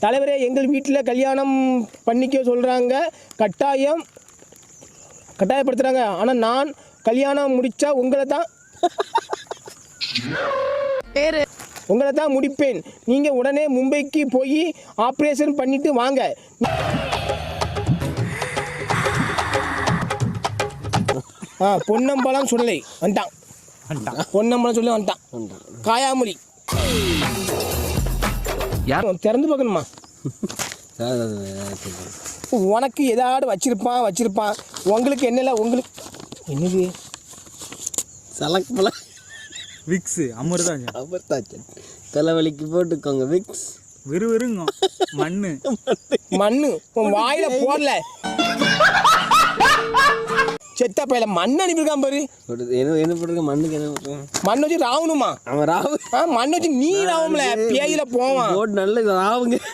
தலைவரே எங்கள் வீட்டில் கல்யாணம் பண்ணிக்க சொல்கிறாங்க, கட்டாயப்படுத்துகிறாங்க. ஆனால் நான் கல்யாணம் முடித்தா உங்களை தான் முடிப்பேன். நீங்கள் உடனே மும்பைக்கு போய் ஆப்ரேஷன் பண்ணிட்டு வாங்க. பொன்னம்பலம் சொல்லலை வந்துட்டான். பொன்னம்பலம் சொல்லி வந்துட்டான். காயாமொழி திறந்து பார்க்கணுமா? உனக்கு ஏதாவது வச்சிருப்பான். உங்களுக்கு என்னல? உங்களுக்கு என்னது? சலக் விக்ஸ் அமிர்தாஞ்சன் தலைவலிக்கு போட்டுக்கோங்க. விக்ஸ் விறுவிறுங்க. மண்ணு உன் வாயில போடல. செத்த பையில மண் அனுப்பியிருக்கான் பாரு. என்ன போட்டுருக்க? மண்ணுக்கு என்ன போட்டுருக்கான்? மண் வச்சு ராவணுமா? அவன் ராவு. மண் வச்சு நீ ராவும்ல பேயில போவான். நல்ல ராவுங்க.